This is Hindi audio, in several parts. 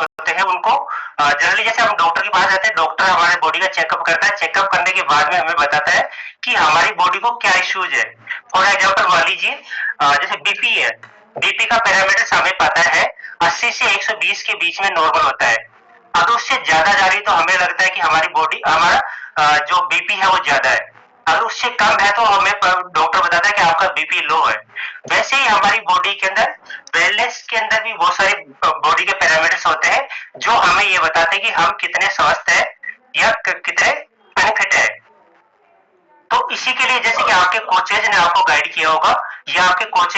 होते हैं उनको जनरली जैसे हम डॉक्टर के पास जाते हैं, डॉक्टर हमारे बॉडी का चेकअप करता है, चेकअप करने के बाद में हमें बताता है कि हमारी बॉडी को क्या इश्यूज है। फॉर एग्जाम्पल मान लीजिए जैसे बीपी है, बीपी का पैरामीटर हमें पता है 80 से 120 के बीच में नॉर्मल होता है। अगर उससे ज्यादा जा रही तो हमें लगता है कि हमारी बॉडी हमारा जो बीपी है वो ज्यादा है। अगर उससे कम है तो हमें डॉक्टर बताता है कि आपका बीपी लो है। वैसे ही हमारी बॉडी के अंदर वेलनेस के अंदर भी बहुत सारे बॉडी के पैरामीटर्स होते हैं जो हमें ये बताते हैं कि हम कितने स्वस्थ हैं या कितने अनफिट है। तो इसी के लिए जैसे कि आपके कोचेज ने आपको गाइड किया होगा या आपके कोच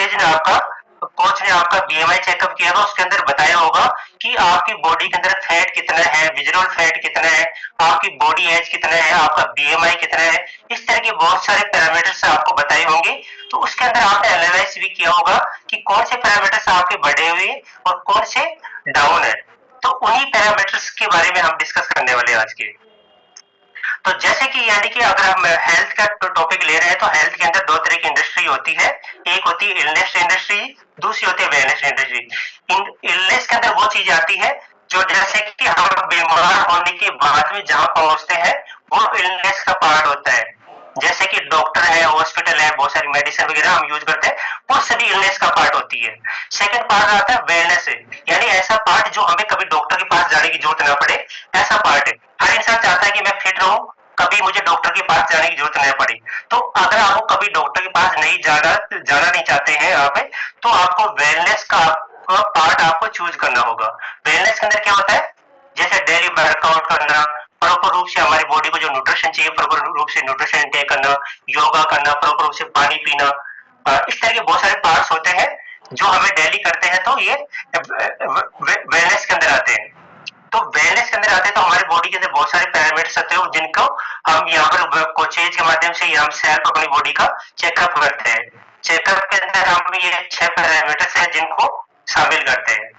ने आपका बीएमआई चेकअप किया होगा, उसके अंदर बताया होगा कि आपकी बॉडी के अंदर फैट कितना है, विजुअल फैट कितना है, आपकी बॉडी एज कितना है, आपका बीएमआई कितना है। इस तरह के बहुत सारे पैरामीटर्स आपको बताए होंगे। तो उसके अंदर आपने एनालाइज भी किया होगा कि कौन से पैरामीटर्स आपके बढ़े हुए और कौन से डाउन है। तो उन्हीं पैरामीटर्स के बारे में हम डिस्कस करने वाले हैं आज के। तो जैसे कि यानी कि अगर हम हेल्थ का टॉपिक ले रहे हैं तो हेल्थ के अंदर दो तरह की इंडस्ट्री होती है। एक होती है इलनेस इंडस्ट्री, दूसरी होती है वेलनेस इंडस्ट्री। इलनेस के अंदर वो चीज आती है जो जैसे कि हम बीमार होने के बाद में जहां पहुंचते हैं वो इलनेस का पार्ट होता है। जैसे कि डॉक्टर है, हॉस्पिटल है, बहुत सारी मेडिसिन वगैरह हम यूज करते हैं, वो सभी इलनेस का पार्ट होती है। सेकंड पार्ट आता है वेलनेस है, यानी ऐसा पार्ट जो हमें कभी डॉक्टर के पास जाने की जरूरत ना पड़े, ऐसा पार्ट है। हर इंसान चाहता है कि मैं फिट रहूं, कभी मुझे डॉक्टर के पास जाने की जरूरत नहीं पड़ी। तो अगर आपको कभी डॉक्टर के पास नहीं जाना नहीं चाहते हैं आप, तो आपको वेलनेस का पार्ट आपको चूज करना होगा। वेलनेस के अंदर क्या होता है, जैसे डेली वर्कआउट करना, प्रॉपर रूप से हमारी बॉडी को जो न्यूट्रिशन चाहिए प्रॉपर रूप से न्यूट्रिशन इंटेक करना, योगा करना, प्रॉपर रूप से पानी पीना, इस तरह के बहुत सारे पार्ट्स होते हैं जो हमें डेली करते हैं। तो ये वेलनेस के अंदर आते हैं। तो वेलनेस के अंदर आते हैं तो हमारी बॉडी के अंदर बहुत सारे पैरामीटर्स आते हैं जिनको हम यहाँ पर कोचेज के माध्यम से हम सेल्फ अपनी बॉडी का चेकअप करते हैं। चेकअप के अंदर हम ये 6 पैरामीटर्स हैं जिनको शामिल करते हैं।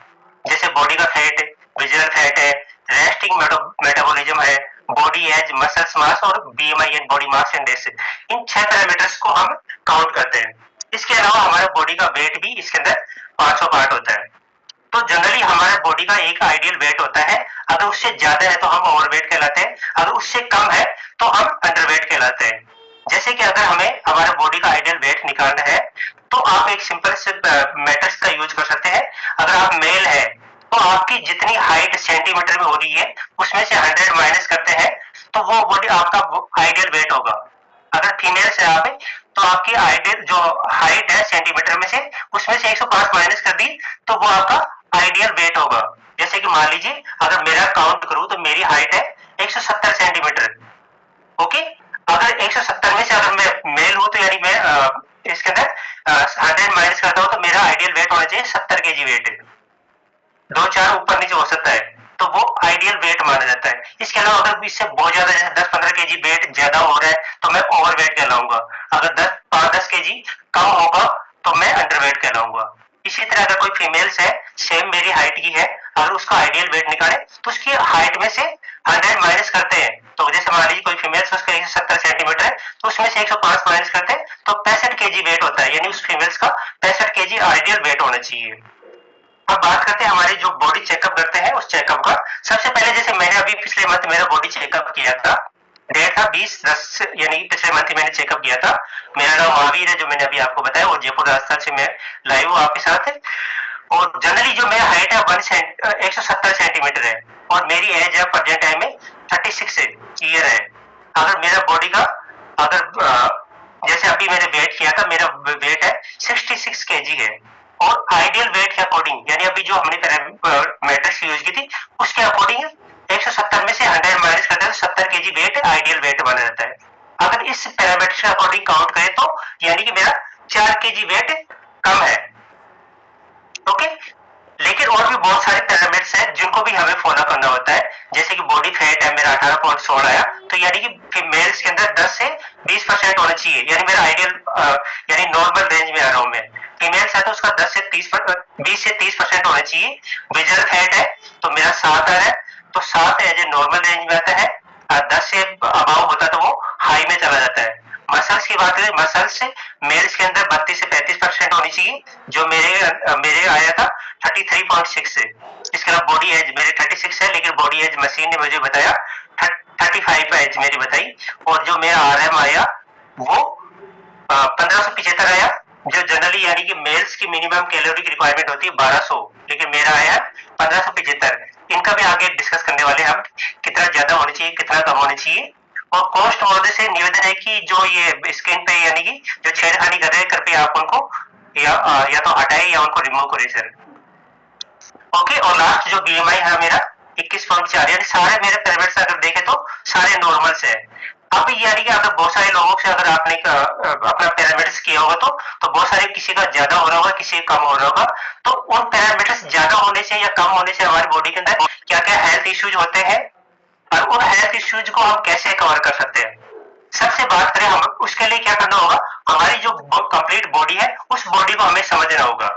जैसे बॉडी का फैट है, विजुअल फैट है, रेस्टिंग मेटाबॉलिज्म है, बॉडी एज, मसल्स मास और BMI and body mass index. In 6 parameters को हम काउंट करते हैं। इसके अलावा हमारे बॉडी का वेट भी इसके अंदर 500 पार्ट होता है। तो जनरली हमारे बॉडी का एक आइडियल वेट होता है, अगर उससे ज्यादा है तो हम ओवरवेट कहलाते हैं, अगर उससे कम है तो हम अंडरवेट कहलाते हैं। जैसे कि अगर हमें हमारे बॉडी का आइडियल वेट निकालना है तो आप एक सिंपल से मेथड्स का यूज कर सकते हैं। अगर आप मेल है तो आपकी जितनी हाइट सेंटीमीटर में हो रही है उसमें से 100 माइनस करते हैं तो वो बॉडी आपका आइडियल वेट होगा। अगर फीमेल से आप तो आपकी आइडियल जो हाइट है सेंटीमीटर में से उसमें से 105 माइनस कर दी तो वो आपका आइडियल वेट होगा। जैसे कि मान लीजिए अगर मेरा काउंट करूं तो मेरी हाइट है 170 सेंटीमीटर। ओके, अगर 170 में से अगर मैं मेल हूं तो यानी मैं इसके अंदर 100 माइनस करता हूं तो मेरा आइडियल वेट होना चाहिए 70 केजी वेट है। 2-4 ऊपर नीचे हो सकता है तो वो आइडियल वेट माना जाता है। इसके अलावा अगर इससे बहुत ज्यादा जैसे 10-15 केजी वेट ज्यादा हो रहा है तो मैं ओवर वेट कहलाऊंगा। अगर 5-10 केजी कम होगा तो मैं अंडर वेट कहलाऊंगा। इसी तरह अगर कोई फीमेल्स है सेम मेरी हाइट की है, अगर उसका आइडियल वेट निकाले तो उसकी हाइट में से 100 माइनस करते हैं। तो जैसे मान लीजिए कोई फीमेल्स उसका 170 सेंटीमीटर है तो उसमें से 105 माइनस करते हैं तो 65 केजी वेट होता है, यानी उस फीमेल्स का 65 केजी आइडियल वेट होना चाहिए। अब बात करते हैं हमारी जो बॉडी चेकअप करते हैं उस चेकअप का। सबसे पहले जैसे मैंने अभी पिछले मंथ मेरा बॉडी चेकअप किया था, डेट था 20/10 यानी पिछले मंथ ही मैंने चेकअप किया था। मेरा नाम महावीर है जो मैंने अभी आपको बताया, और जयपुर राजस्थान से मैं लाइव हूँ आपके साथ। और जनरली जो मेरा हाइट है 170 सेंटीमीटर है और मेरी एज है प्रेजेंट टाइम में 36 ईयर है। अगर मेरा बॉडी का अगर जैसे अभी मैंने वेट किया था, मेरा वेट है 66 केजी है। और आइडियल वेट के अकॉर्डिंग यानी अभी जो हमने मैट्रिक्स यूज की थी उसके अकॉर्डिंग 170 में से 100 माइनस करते हैं तो 70 केजी वेट आइडियल वेट माना जाता है। अगर इस पैरामीटर के अकॉर्डिंग काउंट करें तो यानी कि मेरा 4 केजी वेट कम है। ओके, लेकिन और भी बहुत सारे पैरामीटर्स हैं जिनको भी हमें फॉलो करना होता है। जैसे कि बॉडी फैट है मेरा 18.16 आया तो यानी कि मेल्स के अंदर 10 से 20% होना चाहिए, यानी मेरा आइडियल यानी नॉर्मल रेंज में आ रहा हूं मैं। फीमेल्स है तो उसका 20 से 30% होना चाहिए। विजुअल फैट है तो मेरा 7 आ रहा है तो 7 एज ए नॉर्मल रेंज में आता है। 10 से अबाव होता तो वो हाई में चला जाता है। मसल्स की बात करें, मसल्स से मेल्स के अंदर 32 से 35% होनी चाहिए, जो मेरे आया था 33.6 से। इसके अलावा बॉडी एज मेरे 36 है, लेकिन बॉडी एज मशीन ने मुझे बताया 35 एज मेरी बताई, और जो मेरा RM आया वो 1575 आया, जो जनरली यानी कि मेल्स की मिनिमम कैलोरी की रिक्वायरमेंट होती है 1200, लेकिन मेरा आया 1575। इनका भी आगे डिस्कस करने वाले हम, कितना ज्यादा होनी चाहिए कितना कम होनी चाहिए। और कॉस्ट महोदय से निवेदन है कि जो ये स्क्रीन पे यानी कि जो छेड़खानी कर रहे हैं, कृपया आप उनको या तो हटाए या उनको रिमूव करें सर। ओके, और लास्ट जो BMI है मेरा 21.4, यानी सारे मेरे पैरामीटर्स अगर देखें तो सारे नॉर्मल से है। अब यानी कि आपने बहुत सारे लोगों से अगर आपने अपना पैरामीटर्स किया होगा तो बहुत सारे किसी का ज्यादा हो रहा होगा, किसी का कम हो रहा होगा। तो उन पैरामीटर्स ज्यादा होने से या कम होने से हमारी बॉडी के अंदर क्या क्या हेल्थ इश्यूज होते हैं, और उन हेल्थ इश्यूज को हम कैसे कवर कर सकते हैं। सबसे बात करें हम, उसके लिए क्या करना होगा, हमारी जो कंप्लीट बॉडी है उस बॉडी को हमें समझना होगा।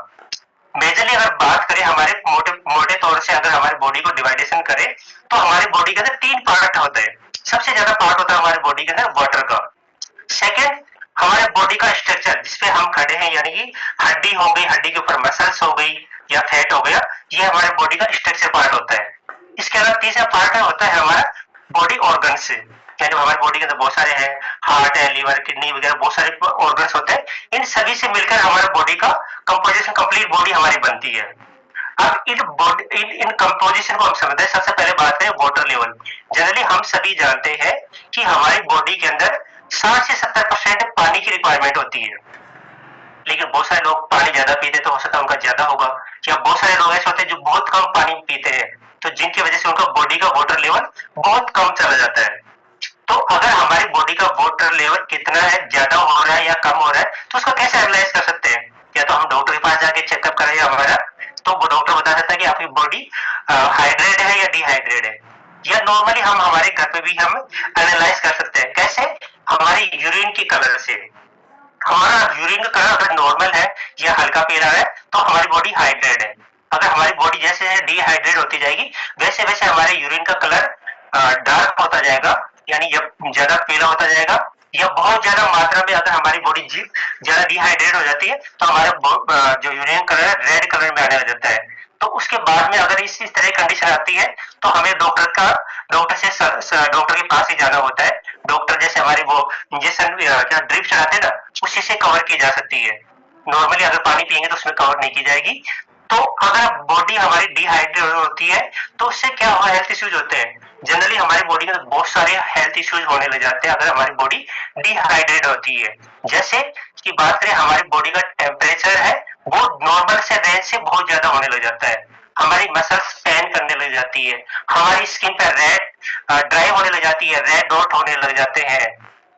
मेजरली अगर बात करें हमारे मोटे तौर से अगर हमारी बॉडी को डिवाइडेशन करें तो हमारी बॉडी के अंदर 3 पार्ट होते हैं। सबसे ज्यादा पार्ट होता है हमारी बॉडी के अंदर वाटर का। सेकेंड, हमारे बॉडी का स्ट्रक्चर जिसपे हम खड़े हैं, यानी कि हड्डी हो गई, हड्डी के ऊपर मसल्स हो गई या फैट हो गया, ये हमारे बॉडी का स्ट्रक्चर पार्ट होता है। इसके अलावा तीसरा पार्ट होता है हमारा बॉडी ऑर्गन से, यानी हमारी बॉडी के अंदर बहुत सारे हैं, हार्ट है, लीवर, किडनी वगैरह बहुत सारे ऑर्गन्स होते हैं। इन सभी से मिलकर हमारे बॉडी का कंपोजिशन, कंप्लीट बॉडी हमारी बनती है। अब इन कंपोजिशन को हम समझते हैं। सबसे पहले बात करें वाटर लेवल। जनरली हम सभी जानते हैं कि हमारी बॉडी के अंदर 60 से 70% पानी की रिक्वायरमेंट होती है, लेकिन बहुत सारे लोग पानी ज्यादा पीते तो हो सकता है उनका ज्यादा होगा, या बहुत सारे लोग ऐसे होते हैं जो बहुत कम पानी पीते हैं, तो जिनकी वजह से उनका बॉडी का वाटर लेवल बहुत कम चला जाता है। तो अगर हमारी बॉडी का वाटर लेवल कितना है, ज्यादा हो रहा है या कम हो रहा है, तो उसको कैसे एनालाइज कर सकते हैं? या तो हम डॉक्टर के पास जाके चेकअप करें हमारा, तो वो डॉक्टर बता सकता है कि आपकी बॉडी हाइड्रेट है या डिहाइड्रेट है। या नॉर्मली हम हमारे घर पे भी हम एनालाइज कर सकते हैं। कैसे? हमारी यूरिन की कलर से। हमारा यूरिन का कलर अगर नॉर्मल है या हल्का पीला है तो हमारी बॉडी हाइड्रेट है। अगर हमारी बॉडी जैसे डिहाइड्रेट होती जाएगी वैसे वैसे हमारे यूरिन का कलर डार्क होता जाएगा, यानी जब ज्यादा पीला होता जाएगा, या बहुत ज्यादा मात्रा में अगर हमारी बॉडी ज्यादा डिहाइड्रेट हो जाती है तो हमारा जो यूरिन कलर है रेड कलर में आने लग जाता है। तो उसके बाद में अगर इस तरह कंडीशन आती है तो हमें डॉक्टर के पास ही जाना होता है। डॉक्टर जैसे हमारे वो इंजेक्शन क्या ड्रिप चढ़ाते हैं ना, उसी से कवर की जा सकती है। नॉर्मली अगर पानी पियेंगे तो उसमें कवर नहीं की जाएगी। तो अगर बॉडी हमारी डिहाइड्रेट होती है तो उससे क्या हुआ, हेल्थ इश्यूज होते हैं। जनरली हमारी बॉडी में बहुत सारे हेल्थ इश्यूज होने लग जाते हैं अगर हमारी बॉडी डिहाइड्रेट होती है। जैसे कि बात करें, हमारी बॉडी का टेम्परेचर है वो नॉर्मल से रेंज से बहुत ज्यादा होने लग जाता है। हमारी मसल्स पेन करने लग जाती है, हमारी स्किन पर रेड ड्राई होने लग जाती है, रेड डॉट होने लग जाते हैं,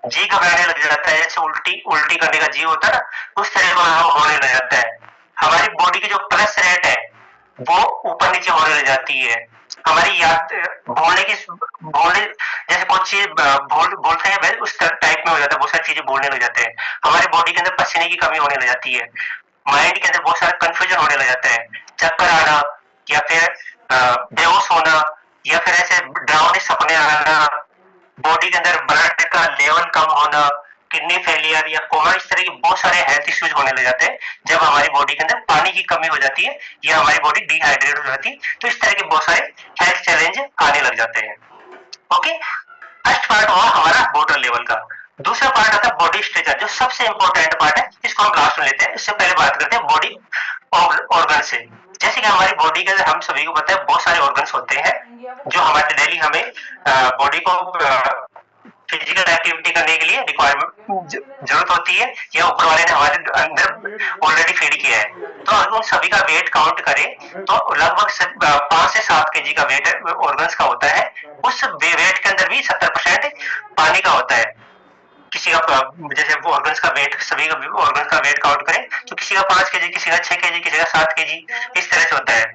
जी घबराने लग जाता है, जैसे उल्टी करने का जी होता है ना, उस तरह का होने लग जाता है। हमारी बॉडी की जो पल्स रेट है वो ऊपर नीचे होने लग जाती है। हमारी याद बोलने जैसे कुछ चीज बोलते हैं उस टाइप में हो जाता है, बहुत सारी चीजें बोलने लग जाते हैं। हमारी बॉडी के अंदर पसीने की कमी होने लग जाती है, माइंड के अंदर बहुत सारा कंफ्यूजन होने लग जाता है, चक्कर आना या फिर बेहोश होना या फिर ऐसे डरावने सपने आना, बॉडी के अंदर ब्लड का लेवल कम होना, किडनी फेलियर या कोमा, इस तरह के बहुत सारे हेल्थ इश्यूज होने लग जाते हैं जब हमारी बॉडी के अंदर पानी की कमी हो जाती है या हमारी बॉडी डिहाइड्रेट हो जाती है। तो इस तरह के बहुत सारे हेल्थ चैलेंज आने लग जाते हैं। ओके, फर्स्ट पार्ट हुआ हमारा वाटर लेवल का। दूसरा पार्ट आता है बॉडी स्ट्रक्चर, जो सबसे इंपॉर्टेंट पार्ट है, इसको हम लास्ट में लेते हैं। इससे पहले बात करते हैं बॉडी ऑर्गन से। जैसे कि हमारी बॉडी के अंदर हम सभी को पता है बहुत सारे ऑर्गन्स होते हैं जो हमारे डेली हमें बॉडी को फिजिकल एक्टिविटी करने के लिए रिक्वायरमेंट जरूरत होती है, या ऊपर वाले ने हमारे अंदर ऑलरेडी फीड किया है। तो अगर उन सभी का वेट काउंट करें तो लगभग 5 से 7 केजी का वेट ऑर्गन्स का होता है। उस वेट के अंदर भी 70% पानी का होता है। किसी का जैसे वो ऑर्गन्स का वेट, सभी का ऑर्गन्स का वेट काउंट करें तो किसी का 5 केजी, किसी का 6 केजी, किसी का 7 केजी, इस तरह से होता है।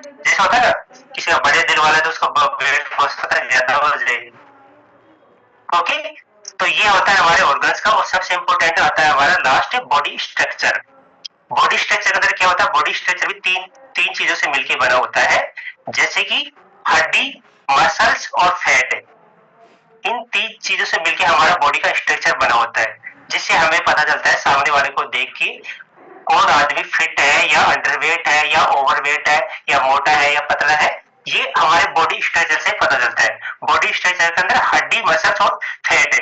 जैसे होता है ना, किसी का बड़े दिल वाला है तो उसका वेट हो सकता है ज्यादा हो जाए। ओके, तो ये होता है हमारे ऑर्गन्स का। और सबसे इंपॉर्टेंट आता है हमारा last body structure. Body structure के अंदर क्या होता है, बॉडी स्ट्रक्चर भी तीन चीजों से मिलकर बना होता है, जैसे कि हड्डी, मसल्स और फैट। इन 3 चीजों से मिलकर हमारा बॉडी का स्ट्रक्चर बना होता है। जिससे हमें पता चलता है सामने वाले को देख के कौन आदमी फिट है या अंडरवेट है या ओवरवेट है या मोटा है या पतला है, ये हमारे बॉडी स्ट्रक्चर से पता चलता है। बॉडी स्ट्रक्चर के अंदर हड्डी, मसल्स और फैट है,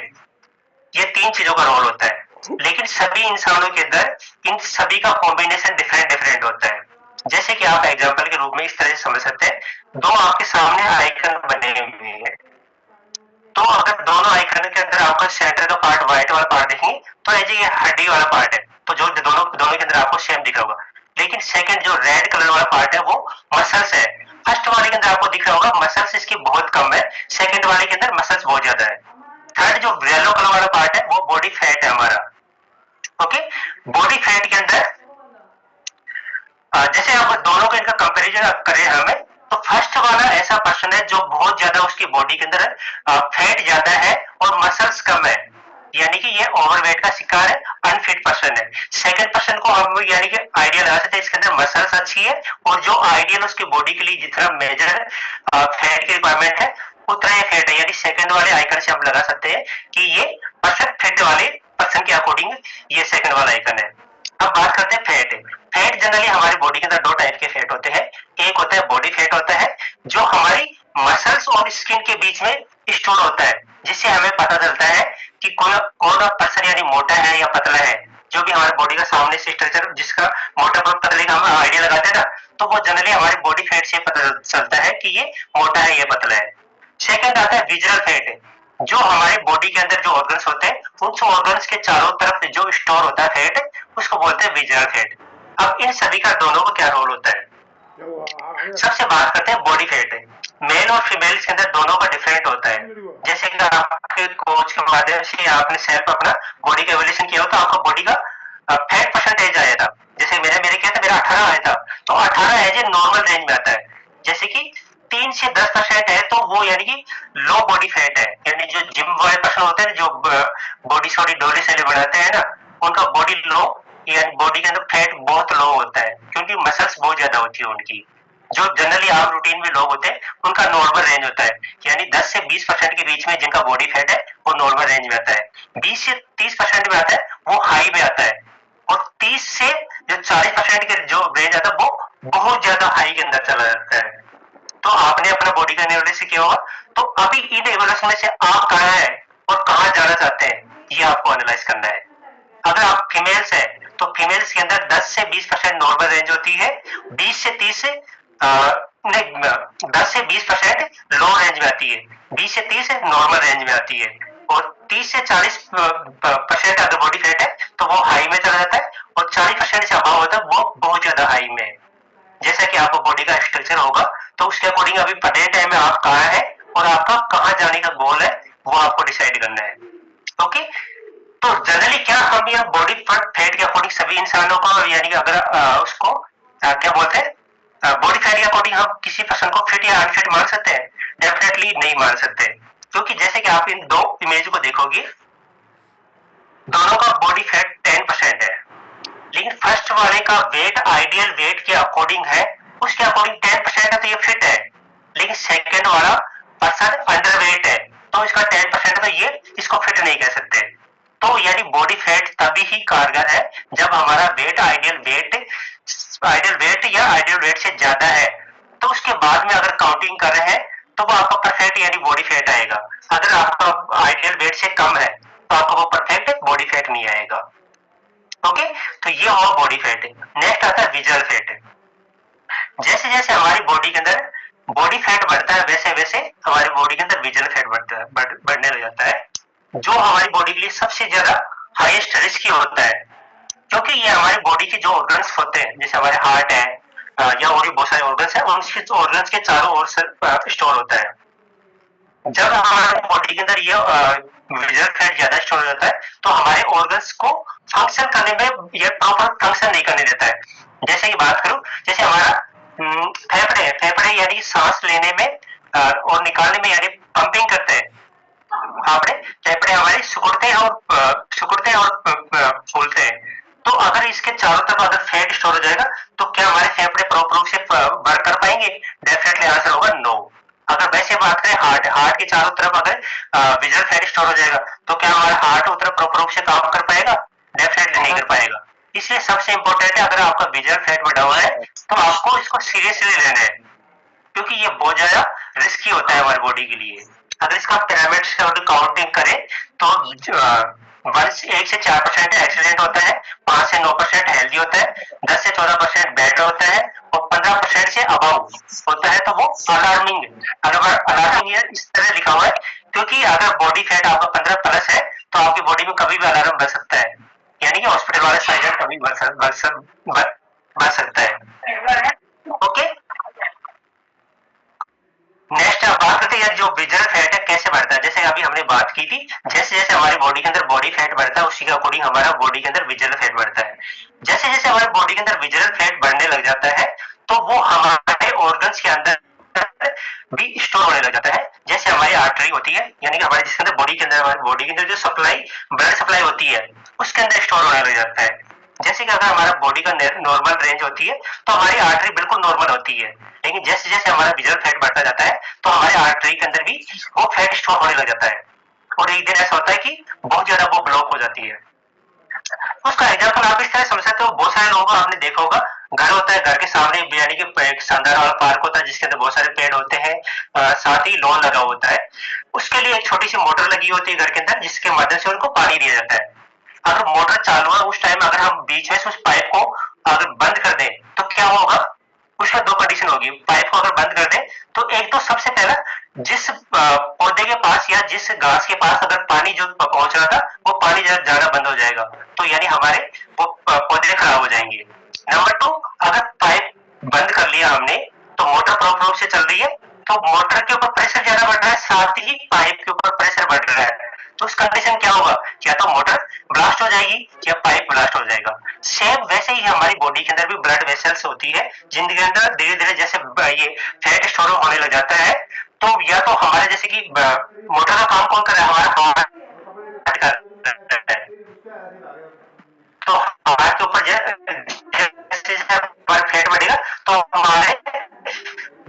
ये 3 चीजों का रोल होता है। लेकिन सभी इंसानों के अंदर इन सभी का कॉम्बिनेशन डिफरेंट डिफरेंट होता है। जैसे कि आप एग्जांपल के रूप में इस तरह से समझ सकते हैं, दो आपके सामने आइकन बने हुए हैं, तो अगर दोनों आइकन के अंदर आपका सेंटर का पार्ट व्हाइट वाला पार्ट देखेंगे तो ये हड्डी वाला पार्ट है, तो जो दोनों दोनों के अंदर आपको सेम दिख रहा होगा। लेकिन सेकंड जो रेड कलर वाला पार्ट है वो मसल्स है। फर्स्ट वाले के अंदर आपको दिख रहा होगा मसल्स इसकी बहुत कम है, सेकंड वाले के अंदर मसल्स बहुत ज्यादा है। थर्ड जो येलो कलर वाला पार्ट है वो बॉडी फैट है हमारा। ओके, बॉडी फैट के अंदर जैसे आप दोनों का इनका कंपैरिजन करें हमें, तो फर्स्ट वाला ऐसा पर्सन है जो बहुत ज्यादा उसकी बॉडी के अंदर फैट ज्यादा है और मसल्स कम है, यानी कि ये ओवरवेट का शिकार है, अनफिट पर्सन है। सेकंड पर्सन को हम यानी कि आइडिया लगा सकते हैं, इसके अंदर मसल्स अच्छी है और जो आइडियल उसकी बॉडी के लिए जितना मेजर फैट की रिक्वायरमेंट है उतना ही फैट है, यानी सेकंड वाले आइकन से हम लगा सकते हैं कि ये पर्सन फिट वाले पर्सन के अकॉर्डिंग ये सेकंड वाला आइकन है। अब बात करते हैं फैट। फैट जनरली हमारी बॉडी के अंदर दो टाइप के फैट होते हैं, एक होता है बॉडी फैट होता है जो हमारी मसल्स और स्किन के बीच में स्टोर होता है, जिससे हमें पता चलता है कि कौन पर्सन यानी मोटा है या पतला है। जो भी हमारे बॉडी का सामने से स्ट्रक्चर जिसका मोटा और पतले का हम आइडिया लगाते हैं ना, तो वो जनरली हमारी बॉडी फैट से पता चलता है कि ये मोटा है, ये पतला है। सेकंड आता है विजुअल फैट, जो हमारे बॉडी के अंदर जो ऑर्गन्स होते हैं उन ऑर्गन्स के चारों तरफ जो स्टोर होता है फैट, उसको बोलते हैं विजुअल फैट। अब इन सभी का दोनों का क्या रोल होता है, सबसे बात करते हैं बॉडी फैट। मेल और फीमेल्स के अंदर दोनों का डिफरेंट होता है। जैसे कि आपके कोच के माध्यम से आपने सेल्फ अपना बॉडी का एवोल्यूशन किया हो तो आपका बॉडी का फैट परसेंटेज आया था। जैसे मेरे क्या था, मेरा 18 आया था, तो 18 एज ए नॉर्मल रेंज में आता है। जैसे कि 3 से 10% है तो वो यानी कि लो बॉडी फैट है, यानी जो जिम वाले पर्सन होते हैं जो बॉडी सॉडी डोले सेले बनाते हैं ना, उनका बॉडी लो यानी बॉडी के अंदर फैट बहुत लो होता है, क्योंकि मसल्स बहुत ज्यादा होती है उनकी। जो जनरली आम रूटीन में लोग होते हैं उनका नॉर्मल रेंज होता है, यानी 10 से 20% के बीच में जिनका बॉडी फैट है वो नॉर्मल रेंज में आता है। 20 से 30% में आता है वो हाई में आता है, और 30 से जो 40% के जो रेंज आता है वो बहुत ज्यादा हाई के अंदर चला जाता है। तो आपने अपना बॉडी का एनालिसिस किया होगा, तो अभी इन एनालिसिस में से आप कहाँ है और कहाँ जाना चाहते हैं, ये आपको एनालाइज करना है। अगर आप फीमेल्स है तो फीमेल्स के अंदर 10 से 20% नॉर्मल रेंज होती है, 20 से 30 नहीं 10 से 20% लो रेंज में आती है, 20 से 30 नॉर्मल रेंज में आती है, और 30 से 40% अगर बॉडी फैट है तो वो हाई में चला जाता है, और 40% से अबव होता है वो बहुत ज्यादा हाई में है। जैसा कि आपको बॉडी का स्ट्रक्चर होगा तो उसके अकॉर्डिंग अभी प्रेजेंट टाइम में आप कहाँ है और आपका कहाँ जाने का गोल है वो आपको डिसाइड करना है। ओके, तो जनरली क्या हम यह बॉडी फैट के अकॉर्डिंग सभी इंसानों को यानी कि अगर उसको क्या बोलते हैं बॉडी फैट के अकॉर्डिंग हम किसी पर्सन को फिट या अनफिट मान सकते हैं? डेफिनेटली नहीं मान सकते, क्योंकि जैसे कि आप इन दो इमेज को देखोगे दोनों का बॉडी फैट 10% है, लेकिन फर्स्ट वाले का वेट आइडियल वेट के अकॉर्डिंग है, उसके अकॉर्डिंग 10% है तो ये फिट है, लेकिन सेकंड वाला पर्सन अंडरवेट है तो इसका 10% तो ये इसको फिट नहीं कह सकते। तो यानी बॉडी फैट तभी ही कारगर है जब हमारा वेट आइडियल वेट या आइडियल वेट से ज्यादा है, तो उसके बाद में अगर काउंटिंग कर रहे हैं तो वो आपका परफेक्ट यानी बॉडी फैट आएगा। अगर आपका आइडियल वेट से कम है तो आपको वो परफेक्ट बॉडी फैट नहीं आएगा। ओके, तो ये और बॉडी फैट है। नेक्स्ट आता है विजुअल फैट। जैसे जैसे हमारी बॉडी के अंदर बॉडी फैट बढ़ता है वैसे वैसे हमारी बॉडी के अंदर विजुअल फैट बढ़ने लग जाता है, जो हमारी बॉडी के लिए सबसे ज्यादा हाईएस्ट रिस्की होता है, क्योंकि ये हमारी बॉडी के जो ऑर्गन्स होते हैं जैसे हमारे हार्ट है या और भी बहुत सारे ऑर्गन्स है, उनके ऑर्गन्स के चारों ओर स्टोर होता है। जब हमारे बॉडी के अंदर ये विजुअल फैट ज्यादा स्टोर हो जाता है तो हमारे ऑर्गन्स को फंक्शन करने में ये प्रॉपर फंक्शन नहीं करने देता है। जैसे कि बात करूं, जैसे हमारा फेफड़े यानी सांस लेने में और निकालने में यानी पंपिंग करते हैं, आपने फेफड़े हमारे सिकुड़ते हैं और फूलते हैं। तो अगर इसके चारों तरफ अगर फैट स्टोर हो जाएगा तो क्या हमारे फेफड़े प्रॉपर रूप से वर्क कर पाएंगे? डेफिनेटली आंसर होगा नो। अगर वैसे बात करें हार्ट के चारों तरफ अगर विजुअल फैट स्टोर हो जाएगा तो क्या हमारा हार्ट उतना प्रॉपर रूप से काम कर पाएगा? डेफिनेटली नहीं कर पाएगा। इसलिए सबसे इंपॉर्टेंट है, अगर आपका विजुअल फैट बढ़ा हुआ है तो आपको इसको सीरियसली लेना है, क्योंकि ये बहुत ज्यादा रिस्की होता है हमारी बॉडी के लिए। अगर इसका पिरामिड से काउंटिंग करें तो 1 से 4% एक्सीडेंट होता है, 5 से 9% हेल्दी होता है, 10 से 14% बेड होता है और 15% से अबाउ होता है। तो वो अलार्मिंग, अगर अलार्मिंग इस तरह लिखा हुआ है क्योंकि अगर बॉडी फैट आपका 15 प्लस है तो आपकी बॉडी में कभी भी अलार्म बज सकता है, यानी कि हॉस्पिटल वाले साइड कभी बज सकता है। ओके, नेक्स्ट आप बात करते हैं जो विजुअल फैट है कैसे बढ़ता है। जैसे अभी हमने बात की थी, जैसे जैसे हमारी बॉडी के अंदर बॉडी फैट बढ़ता है उसी के अकॉर्डिंग हमारा बॉडी के अंदर विजुअल फैट बढ़ता है। जैसे जैसे हमारे बॉडी के अंदर विजुअल फैट बढ़ने लग जाता है तो वो हमारे ऑर्गन्स के अंदर भी स्टोर होने लग जाता है। जैसे हमारी आर्टरी होती है, यानी कि हमारे जिसके अंदर बॉडी के अंदर हमारी बॉडी के अंदर जो सप्लाई ब्लड सप्लाई होती है उसके अंदर स्टोर होने लग जाता है। जैसे कि अगर हमारा बॉडी का नॉर्मल रेंज होती है तो हमारी आर्टरी बिल्कुल नॉर्मल होती है, लेकिन जैसे जैसे हमारा विजुअल फैट बढ़ता जाता है तो हमारे आर्टरी के अंदर भी वो फैट स्टोर होने लग जाता है और एक दिन ऐसा होता है कि बहुत ज्यादा वो ब्लॉक हो जाती है। उसका एग्जाम्पल आप इस तरह समझ सकते हो, बहुत सारे लोगों को आपने देखा होगा, घर होता है, घर के सामने यानी कि एक शानदार वाला पार्क होता है जिसके अंदर बहुत सारे पेड़ होते हैं, साथ ही लॉन लगा होता है, उसके लिए एक छोटी सी मोटर लगी होती है घर के अंदर जिसके मदद से उनको पानी दिया जाता है। अगर मोटर चालू है उस टाइम अगर हम बीच में से उस पाइप को अगर बंद कर दें तो क्या होगा, उसमें दो कंडीशन होगी। पाइप को अगर बंद कर दें तो एक तो सबसे पहला जिस पौधे के पास या जिस घास के पास अगर पानी जो पहुंच रहा था वो पानी जाना बंद हो जाएगा, तो यानी हमारे वो पौधे खराब हो जाएंगे। नंबर 2, अगर पाइप बंद कर लिया हमने तो मोटर प्रॉपर रूप से चल रही है तो मोटर के ऊपर प्रेशर ज्यादा बढ़ रहा है, साथ ही पाइप के ऊपर प्रेशर बढ़ रहा है, तो उस कंडीशन क्या होगा, या तो मोटर ब्लास्ट हो जाएगी या पाइप ब्लास्ट हो जाएगा। सेम वैसे ही हमारी बॉडी के अंदर भी ब्लड वेसल्स होती है जिनके अंदर धीरे धीरे जैसे ये फैट स्टोर होने लग जाता है, तो या तो हमारे जैसे कि मोटर का काम कौन कर रहा है, हमारा हार्ट कर रहा है, तो हार्ट के ऊपर जैसे हमारा फैट बढ़ेगा तो हमारे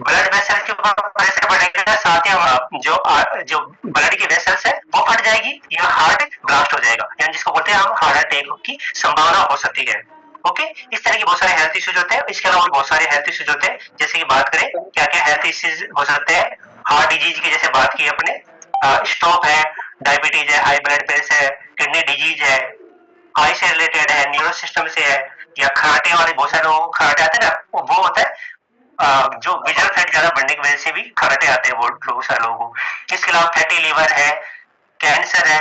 ब्लड वेसल के ऊपर प्रेशर बढ़ेगा, साथ ही हम जो ब्लड की वेसल्स है वो फट जाएगी या हार्ट ब्लास्ट हो जाएगा, यानी जिसको बोलते हैं हम हार्ट अटैक की संभावना हो सकती है। ओके, इस तरह के बहुत सारे हेल्थ इश्यूज होते हैं। इसके अलावा बहुत सारे हेल्थ इश्यूज होते हैं, जैसे कि बात करें क्या क्या हेल्थ इश्यूज हो सकते हैं। हार्ट डिजीज की जैसे बात की अपने, स्ट्रोक है, डायबिटीज है, हाई ब्लड प्रेशर है, किडनी डिजीज है, आई से रिलेटेड है, न्यूरो सिस्टम से है, या खराटे वाले बहुत सारे लोगों को खराटे आते हैं ना, वो होता है जो विजुअल फैट ज्यादा बढ़ने की वजह से भी खराटे आते हैं बहुत सारे लोगों को। इसके अलावा फैटी लिवर है, कैंसर है,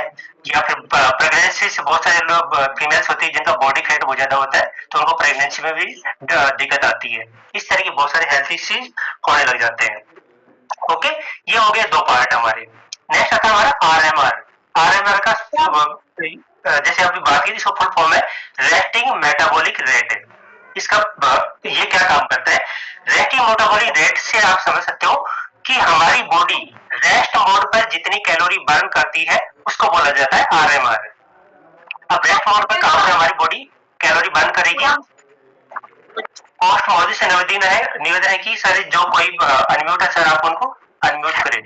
या फिर प्रेगनेंसी से बहुत सारे लोग फीमेल्स होती है जिनका बॉडी फैट बहुत ज्यादा होता है तो उनको प्रेगनेंसी में भी दिक्कत आती है। इस तरह के बहुत सारे हेल्थ इश्यूज होने लग जाते हैं। ओके, ये हो गए दो पार्ट हमारे। नेक्स्ट आता है हमारा आरएमआर। आरएमआर का जैसे अभी बात की इसका फुल फॉर्म है रेस्टिंग मेटाबॉलिक रेट। इसका ये क्या काम करता है, रेस्टिंग मेटाबॉलिक रेट से आप समझ सकते हो कि हमारी बॉडी रेस्ट मोड पर जितनी कैलोरी बर्न करती है उसको बोला जाता है आरएमआर। अब रेस्ट मोड पर कहां पर हमारी बॉडी कैलोरी बर्न करेगी, पोस्ट मोदी से निवेदन है कि सर जो कोई अनम्यूट है सर आप उनको अनम्यूट करें।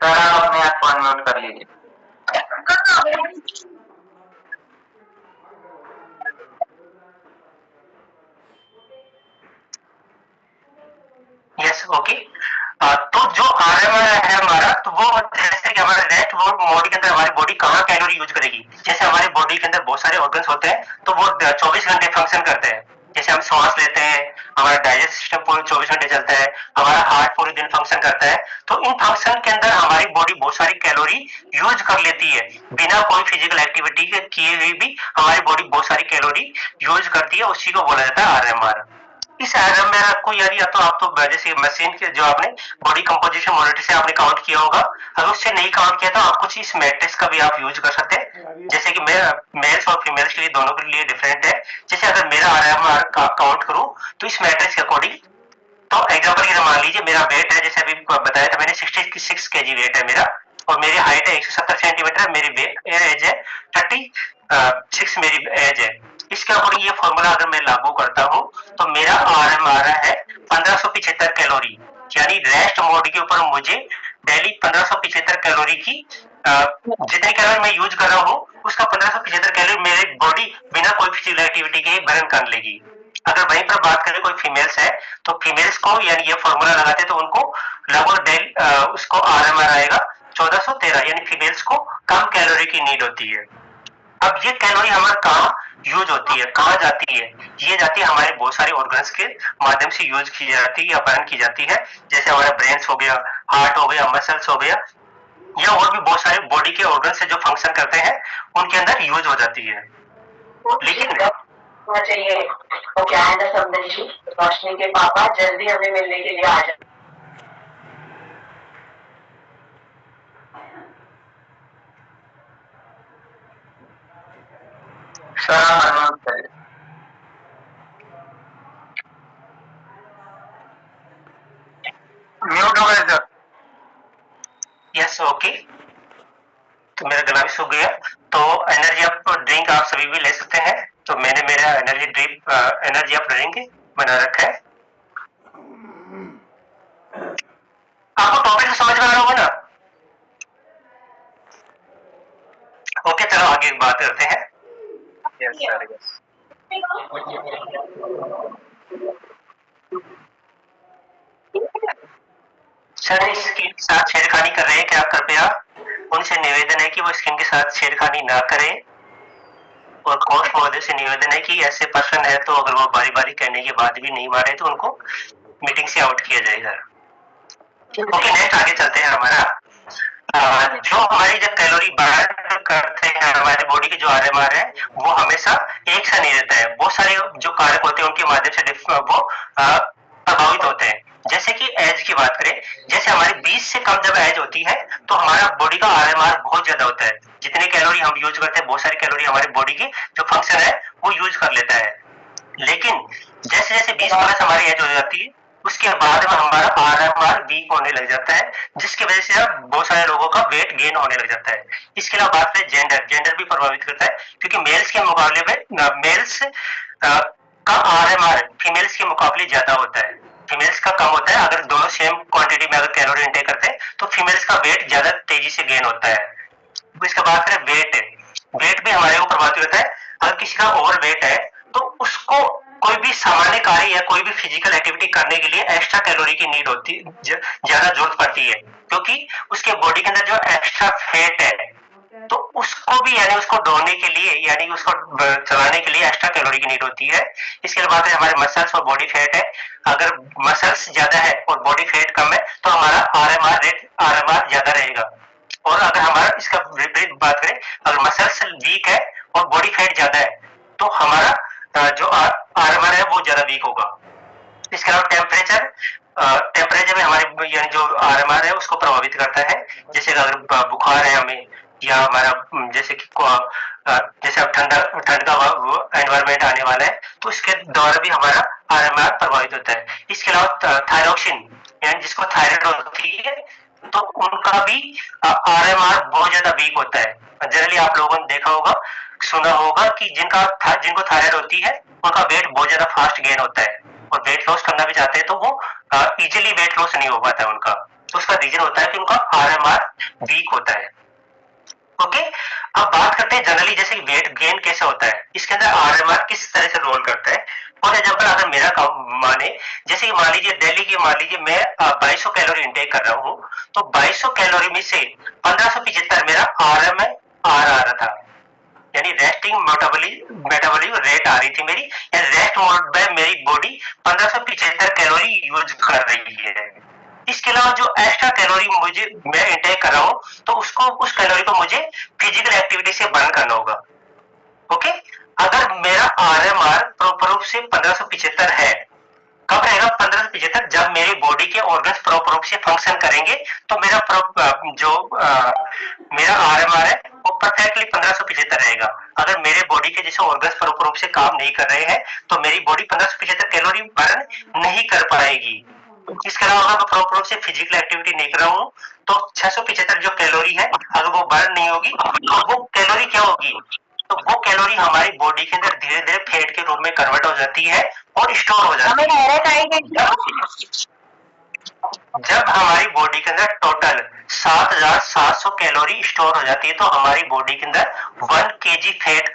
सर आप अपने आप को अनम्यूट कर लीजिए। Yes, okay. तो जो आरएमआर है हमारा, तो वो जैसे कि हमारा रेस्ट मोड के अंदर हमारी बॉडी कहाँ कैलोरी यूज करेगी। जैसे हमारे बॉडी के अंदर बहुत सारे ऑर्गन्स होते हैं तो वो 24 घंटे फंक्शन करते हैं। जैसे हम सांस लेते हैं, हमारा डाइजेस्ट सिस्टम पूरे 24 घंटे चलता है, हमारा हार्ट पूरे दिन फंक्शन करता है, तो इन फंक्शन के अंदर हमारी बॉडी बहुत सारी कैलोरी यूज कर लेती है। बिना कोई फिजिकल एक्टिविटी के किए हुए भी हमारी बॉडी बहुत सारी कैलोरी यूज करती है, उसी को बोला जाता है आरएमआर। इस आरएम में आपको यानी या तो आप तो जैसे मशीन के जो आपने बॉडी कंपोजिशन मॉनिटर से आपने काउंट किया होगा, अगर उससे नहीं काउंट किया तो आप कुछ इस मैट्रिक्स का भी आप यूज कर सकते हैं, जैसे कि मेल्स और फीमेल्स के लिए दोनों के लिए डिफरेंट है। जैसे अगर मेरा आरएम का काउंट करूं तो इस मैट्रिक्स के अकॉर्डिंग, तो एग्जाम्पल की तरह मान लीजिए मेरा वेट है, जैसे अभी बताया था मैंने 66 केजी वेट है मेरा, और मेरी हाइट है 170 सेंटीमीटर, मेरी एज है 36 मेरी एज है। इसके अकॉर्डिंग ये फॉर्मूला अगर मैं लागू करता हूँ तो मेरा आरएम आ रहा है 1575 कैलोरी, यानी रेस्ट मोड के ऊपर मुझे डेली 1575 कैलोरी की जितनी कैलोरी मैं यूज कर रहा हूँ उसका 1575 कैलोरी मेरी बॉडी बिना कोई फिजिकल एक्टिविटी के बर्न कर लेगी। अगर वहीं पर बात करें कोई फीमेल्स है तो फीमेल्स को यानी ये फॉर्मूला लगाते तो उनको लगभग डेली उसको आरएमआर आएगा 1413, यानी फीमेल्स को कम कैलोरी की नीड होती है। अब ये कैलोरी हमारे कहाँ यूज होती है, कहाँ जाती है? ये जाती है हमारे बहुत सारे ऑर्गन्स के माध्यम से यूज की जाती है या बर्न की जाती है, जैसे हमारा ब्रेन्स हो गया, हार्ट हो गया, मसल्स हो गया, या और भी बहुत सारे बॉडी के ऑर्गन्स है जो फंक्शन करते हैं उनके अंदर यूज हो जाती है। लेकिन चाहिए वो क्या है ना समझ जी, रोशनी के पापा जल्दी हमें मिलने के लिए आ जाए। सर आप अनम्यूट करिए। म्यूट हो गए सर। यस ओके, तो मेरा गला भी सूख गया। तो एनर्जी अप ड्रिंक आप सभी भी ले सकते हैं। तो मैंने मेरा एनर्जी अप ड्रिंक बना रखा है। आपको टॉपिक समझ में आ रहा होगा ना? ओके चलो आगे बात करते हैं। Yes sir yes. Sir skin के साथ छेड़खानी कर रहे हैं क्या? कृपया उनसे निवेदन है कि वो स्किन के साथ छेड़खानी ना करें, और कोच महोदय से निवेदन है कि ऐसे पर्सन है तो अगर वो बारी बारी कहने के बाद भी नहीं मारे तो उनको मीटिंग से आउट किया जाएगा। ओके नेक्स्ट आगे चलते हैं। हमारा जो हमारी जब कैलोरी बर्न करते हैं हमारे बॉडी के जो आरएमआर है वो हमेशा एक सा नहीं रहता है, बहुत सारे जो कारक होते हैं उनके माध्यम से वो प्रभावित होते हैं। जैसे कि एज की बात करें, जैसे हमारी 20 से कम जब एज होती है तो हमारा बॉडी का आरएमआर बहुत ज्यादा होता है। जितनी कैलोरी हम यूज करते हैं बहुत सारी कैलोरी हमारे बॉडी की जो फंक्शन है वो यूज कर लेता है। लेकिन जैसे जैसे 20 प्लस हमारी एज हो जाती है उसके बाद में हमारा आरएमआर वीक होने लग जाता है, जिसकी वजह से बहुत सारे लोगों का वेट गेन होने लग जाता है। इसके अलावा बात करें जेंडर भी प्रभावित करता है, क्योंकि मेल्स के मुकाबले में मेल्स का आरएमआर फीमेल्स के मुकाबले ज्यादा होता है। फीमेल्स का कम होता है। अगर दोनों सेम क्वांटिटी में अगर कैलोरी इंटेक करते हैं तो फीमेल्स का वेट ज्यादा तेजी से गेन होता है। इसका बात करें वेट भी हमारे को प्रभावित होता है। अगर किसी का ओवर वेट है तो उसको कोई भी सामान्य कार्य या कोई भी फिजिकल एक्टिविटी करने के लिए एक्स्ट्रा कैलोरी की नीड होती ज्यादा जरूरत पड़ती है, क्योंकि उसके बॉडी के अंदर जो एक्स्ट्रा फैट है तो उसको भी यानी उसको ढोने के लिए यानी उसको चलाने के लिए एक्स्ट्रा कैलोरी की नीड होती है। इसके बाद बात है हमारे मसल्स और बॉडी फैट है। अगर मसल्स ज्यादा है और बॉडी फैट कम है तो हमारा आरएमआर ज्यादा रहेगा। और अगर हमारा इसका विपरीत बात करें, अगर मसल्स वीक है और बॉडी फैट ज्यादा है तो हमारा जो आरएमआर है वो ज्यादा वीक होगा। इसके अलावा टेम्परेचर में हमारे यानी जो आरएमआर है उसको प्रभावित करता है। जैसे अगर बुखार है हमें या हमारा जैसे कि जैसे अब ठंड का एनवायरमेंट आने वाला है तो इसके द्वारा भी हमारा आरएमआर प्रभावित होता है। इसके अलावा थायरॉक्सिन यानी जिसको थायराइड होती है तो उनका भी आरएमआर बहुत ज्यादा वीक होता है। जनरली आप लोगों ने देखा होगा, सुना होगा कि जिनको थायराइड होती है उनका वेट बहुत ज्यादा फास्ट गेन होता है, और वेट लॉस करना भी चाहते हैं तो वो इजीली वेट लॉस नहीं हो पाता है उनका। तो उसका रीजन होता है कि उनका आरएमआर वीक होता है। ओके, अब बात करते हैं जनरली जैसे वेट गेन कैसे होता है, इसके अंदर आरएमआर किस तरह से रोल करता है। फॉर एग्जाम्पल अगर मेरा काम माने, जैसे मान लीजिए डेली की मान लीजिए मैं 2200 कैलोरी इंटेक कर रहा हूँ, तो 2200 कैलोरी में से 1575 मेरा आरएमआर आ रहा था, यानी रेस्टिंग मेटाबॉलिक रेट आ रही थी मेरी, रेस्ट मोड में मेरी बॉडी 1575 कैलोरी यूज कर रही है। इसके अलावा जो एक्स्ट्रा कैलोरी मैं इंटेक कर रहा हूँ तो उस कैलोरी को मुझे फिजिकल एक्टिविटी से बर्न करना होगा। ओके, अगर मेरा आरएमआर प्रॉपर रूप से 1575 है, कब रहेगा 1575? जब मेरी बॉडी के ऑर्गन्स प्रॉपर रूप से फंक्शन करेंगे तो मेरा आरएमआर है वो परफेक्टली 1575 रहेगा। अगर मेरे बॉडी के जैसे ऑर्गन्स प्रॉपर रूप से काम नहीं कर रहे हैं तो मेरी बॉडी 1575 कैलोरी बर्न नहीं कर पाएगी। इसके अलावा अगर मैं प्रॉपर रूप से फिजिकल एक्टिविटी नहीं कर रहा हूँ तो 675 जो कैलोरी है अगर वो बर्न नहीं होगी तो वो कैलोरी क्या होगी? तो वो कैलोरी हमारी बॉडी के अंदर धीरे धीरे फैट के रूप में कन्वर्ट हो जाती है और स्टोर हो जाती है। जब हमारी बॉडी के अंदर टोटल 7,700 कैलोरी स्टोर हो जाती है तो हमारी बॉडी के अंदर 1 केजी फैट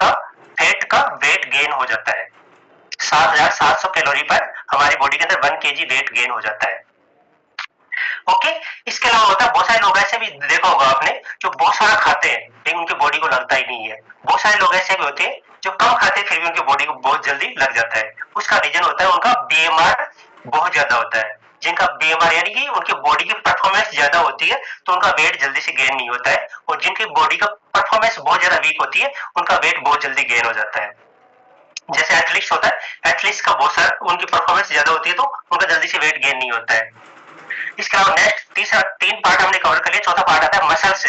का वेट गेन हो जाता है। 7,700 कैलोरी पर हमारी बॉडी के अंदर 1 केजी वेट गेन हो जाता है। ओके, इसके अलावा होता है बहुत सारे लोग ऐसे भी देखा होगा आपने जो बहुत सारा खाते हैं लेकिन उनकी बॉडी को लगता ही नहीं है। बहुत सारे लोग ऐसे भी होते हैं जो कम खाते हैं फिर भी उनकी बॉडी को बहुत जल्दी लग जाता है। उसका रीजन होता है उनका बीएमआर बहुत ज्यादा होता है। जिनका बीएमआर यानी कि उनकी बॉडी की परफॉर्मेंस ज्यादा होती है तो उनका वेट जल्दी से गेन नहीं होता है, और जिनकी बॉडी का परफॉर्मेंस बहुत ज्यादा वीक होती है उनका वेट बहुत जल्दी गेन हो जाता है। जैसे एथलीट्स होता है, एथलीट्स का बहुत सारा उनकी परफॉर्मेंस ज्यादा होती है तो उनका जल्दी से वेट गेन नहीं होता है। इसके अलावा नेक्स्ट तीन पार्ट हमने कवर कर लिया। चौथा पार्ट आता है मसल्स।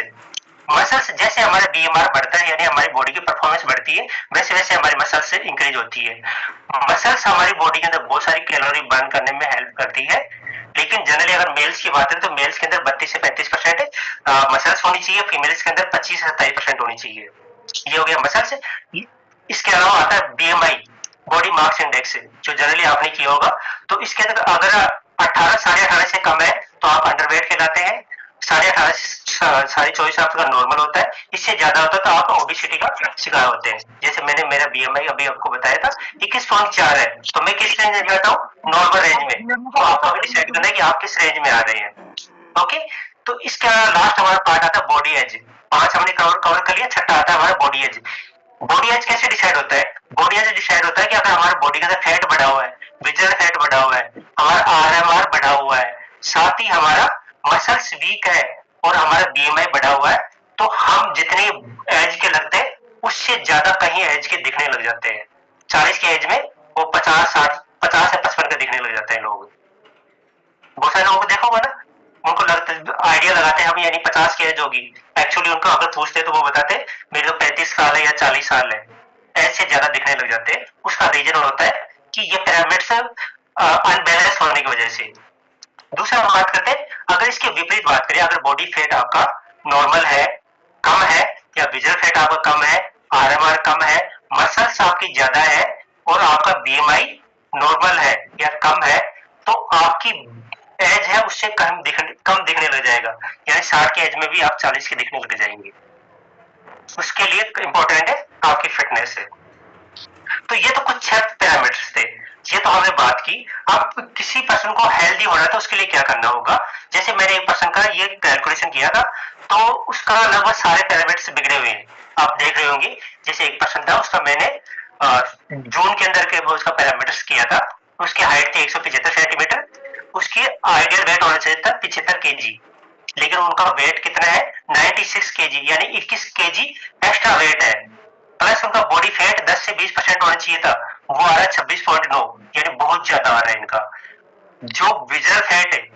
मसल्स जैसे हमारा बीएमआर बढ़ता है यानी हमारी बॉडी की परफॉर्मेंस बढ़ती है वैसे वैसे हमारी मसल्स इंक्रीज होती है। मसल्स हमारी बॉडी के अंदर बहुत सारी कैलोरी बर्न करने में हेल्प करती है, लेकिन जनरली अगर मेल्स की बात करें तो मेल्स के अंदर 32 से 35% मसल्स होनी चाहिए, फीमेल्स के अंदर 25 से 27% होनी चाहिए। ये हो गया मसल्स। इसके अलावा आता है बीएमआई, बॉडी मास इंडेक्स, जो जनरली आपने किया होगा। तो इसके अंदर अगर 18 18.5 से कम है तो आप अंडरवेट कहलाते हैं, 18.5 24 आपका नॉर्मल होता है, इससे ज्यादा होता है तो आप ओबेसिटी का शिकार होते हैं। जैसे मैंने मेरा बीएमआई अभी आपको बताया था 21.4 है तो मैं किस रेंज में जाता हूँ, नॉर्मल रेंज में। तो आपको अभी डिसाइड करना है कि आप किस रेंज में आ रहे हैं। ओके, तो इसका लास्ट हमारा पार्ट आता है बॉडी एज। 5 हमने कवर कर लिया, छठा आता है हमारा बॉडी एज। बॉडी एज कैसे डिसाइड होता है? बॉडी एज डिसाइड होता है कि अगर हमारे बॉडी के अंदर फैट बढ़ा हुआ है, विजरल फैट बढ़ा हुआ है, हमारा आरएमआर बढ़ा हुआ है, साथ ही हमारा मसल्स वीक है और हमारा बीएमआई बढ़ा हुआ है, तो हम जितने एज के लगते हैं उससे ज्यादा कहीं एज के दिखने लग जाते हैं। 40 के एज में वो 50 से 55 के दिखने लग जाते हैं लोग। बहुत सारे लोगों को देखा होगा ना, उनको लगता आइडिया लगाते हैं हम यानी 50 की एज होगी, एक्चुअली उनको अगर पूछते तो वो बताते मेरे तो 35 साल है या 40 साल है, ऐसे ज्यादा दिखने लग जाते हैं। उसका रीजन होता है कि ये पिरामिड्स अनबैलेंस होने की वजह से। दूसरा हम बात करते हैं, अगर इसके विपरीत बात करें, अगर बॉडी फैट आपका नॉर्मल है, कम है, या विजरल फैट आपका कम है, आरएमआर कम है, मसल्स आपकी ज्यादा है और आपका बीएमआई नॉर्मल है या कम है, तो आपकी एज है उससे कम दिखने लग जाएगा, यानी 60 के एज में भी आप 40 के दिखने लग जाएंगे। उसके लिए इंपॉर्टेंट है आपकी फिटनेस है। तो ये तो कुछ 6 पैरामीटर्स थे, ये तो हमने बात की। अब किसी पर्सन को हेल्दी होना है तो उसके लिए क्या करना होगा? जैसे मैंने एक पर्सन का ये कैलकुलेशन किया था तो उसका लगभग सारे पैरामीटर्स बिगड़े हुए हैं, आप देख रहे होंगे। जैसे एक पर्सन था, उसका मैंने जून के अंदर के उसका पैरामीटर्स किया था। उसकी हाइट थी 175 सेंटीमीटर, उसकी आइडियल वेट होना चाहिए था 75 केजी, लेकिन उनका वेट कितना है 96 केजी, यानी 21 केजी एक्स्ट्रा वेट है। प्लस उनका बॉडी फैट 10 से 20% होना चाहिए था, वो आ रहा है 26.9, यानी बहुत ज्यादा आ रहा है इनका। जो विजरल फैट है